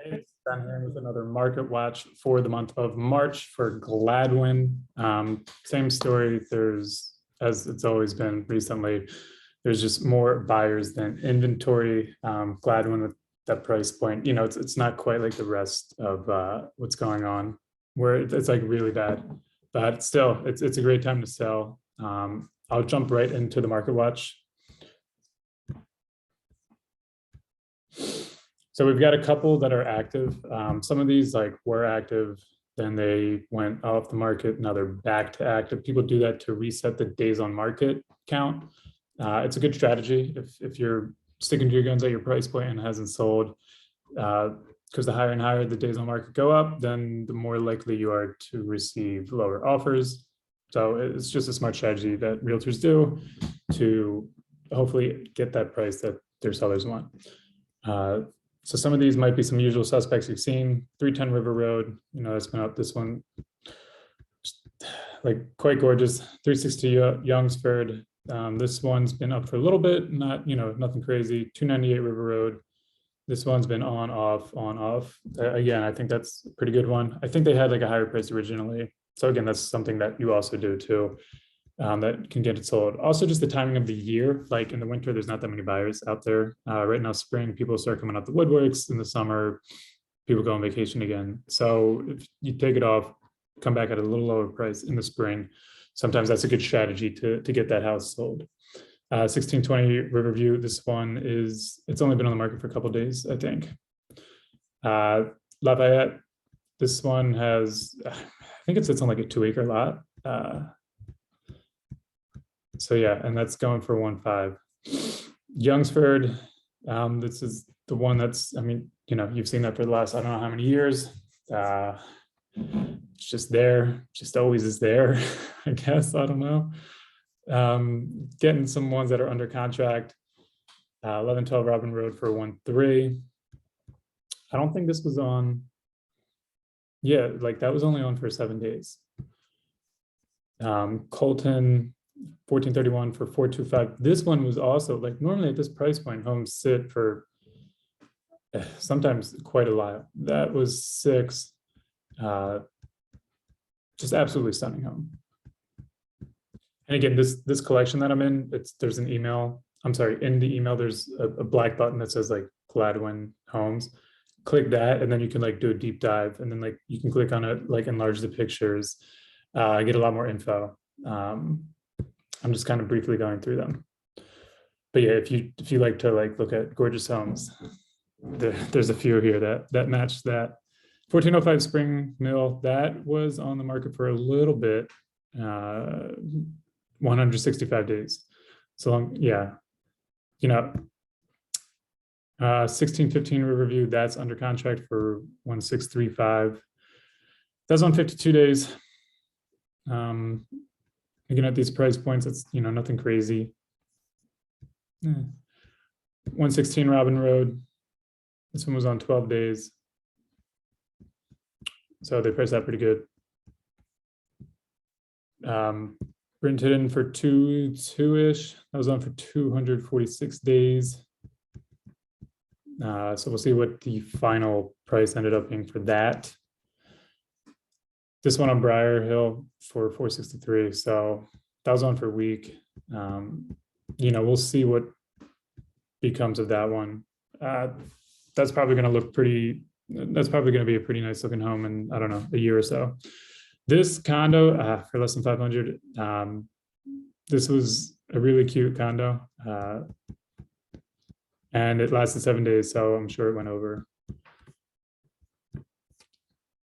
Hey, it's Ben here with another market watch for the month of March for Gladwyne. Same story. As it's always been recently, there's just more buyers than inventory. Gladwyne with that price point, it's not quite like the rest of what's going on, where it's like really bad, but still, it's a great time to sell. I'll jump right into the market watch. So we've got a couple that are active. Some of these were active, then they went off the market. Now they're back to active. People do that to reset the days on market count. It's a good strategy if you're sticking to your guns at your price point and hasn't sold. Because the higher and higher the days on market go up, then the more likely you are to receive lower offers. So it's just a smart strategy that realtors do to hopefully get that price that their sellers want. So some of these might be some usual suspects you've seen. 310 River Road, that's been up. This one, like quite gorgeous. 360 Youngsford. This one's been up for a little bit, nothing crazy. 298 River Road. This one's been on, off, on, off. Again, I think that's a pretty good one. I think they had like a higher price originally. So again, that's something that you also do too. That can get it sold. Also, just the timing of the year. Like in the winter, there's not that many buyers out there. Right now, spring, people start coming out the woodworks. In the summer, people go on vacation again. So if you take it off, come back at a little lower price in the spring, sometimes that's a good strategy to get that house sold. 1620 Riverview. This one it's only been on the market for a couple of days, I think. Lafayette. This one has, I think it sits on like a 2-acre lot. So yeah, and that's going for 1.5. Youngsford, this is the one that's, you've seen that for the last, I don't know how many years. It's just there, just always is there, I guess, I don't know. Getting some ones that are under contract. 1112 Robin Road for 1.3. I don't think this was on. Yeah, like that was only on for 7 days. Colton, 1431 for 4.25. This one was also like, normally at this price point, homes sit for sometimes quite a while. That was 6. Just absolutely stunning home. And again, this collection that I'm in, there's an email. I'm sorry, in the email, there's a black button that says like Gladwyne Homes. Click that, and then you can like do a deep dive, and then like you can click on it, like enlarge the pictures, get a lot more info. I'm just kind of briefly going through them. But yeah, if you like to like look at gorgeous homes, there's a few here that match that. 1405 Spring Mill, that was on the market for a little bit, 165 days. So long, yeah. 1615 Riverview, that's under contract for 1635. That's on 52 days. Again, at these price points, it's nothing crazy. 116 Robin Road. This one was on 12 days. So they priced that pretty good. Printed in for 2.2-ish. That was on for 246 days. So we'll see what the final price ended up being for that. This one on Briar Hill for 463. So that was on for a week. We'll see what becomes of that one. That's probably going to look pretty. That's probably going to be a pretty nice looking home in, I don't know, a year or so. This condo for less than 500. This was a really cute condo. And it lasted 7 days, so I'm sure it went over.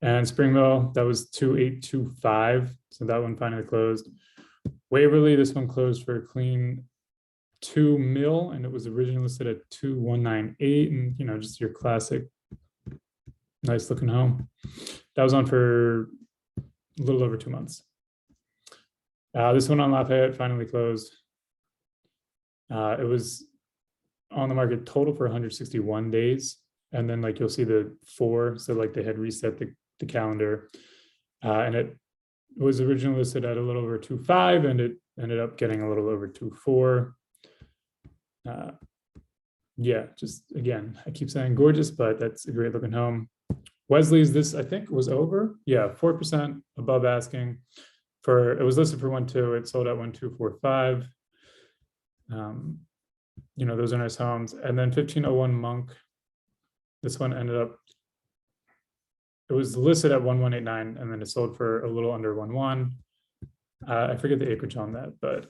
And Springville, that was 2825. So that one finally closed. Waverly, this one closed for a clean 2 mil, and it was originally listed at 2198. And just your classic nice looking home. That was on for a little over 2 months. This one on Lafayette finally closed. It was on the market total for 161 days. And then like you'll see the 4, so like they had reset the calendar. And it was originally listed at a little over 2.5, and it ended up getting a little over 2.4. yeah, just again, I keep saying gorgeous, but that's a great looking home. Wesley's, this I think was over. Yeah, 4% above asking. It was listed for 1.2, it sold at 1.245. Those are nice homes. And then 1501 Monk, this one ended up, it was listed at 1189 and then it sold for a little under 11. I forget the acreage on that, but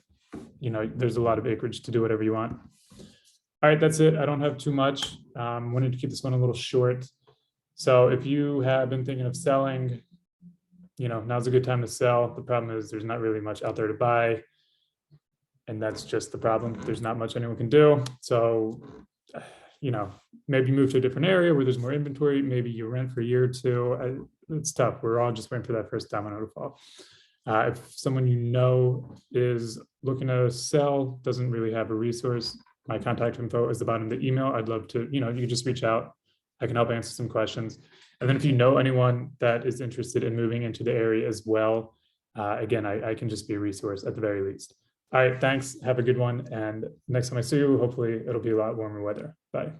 there's a lot of acreage to do whatever you want. All right, that's it. I don't have too much. Wanted to keep this one a little short. So if you have been thinking of selling, now's a good time to sell. The problem is there's not really much out there to buy. And that's just the problem. There's not much anyone can do. So, maybe move to a different area where there's more inventory. Maybe you rent for a year or two. It's tough. We're all just waiting for that first domino to fall. If someone is looking to sell, doesn't really have a resource, my contact info is the bottom of the email. I'd love to, you just reach out. I can help answer some questions. And then if you know anyone that is interested in moving into the area as well, again, I can just be a resource at the very least. All right, thanks. Have a good one. And next time I see you, hopefully it'll be a lot warmer weather. Bye.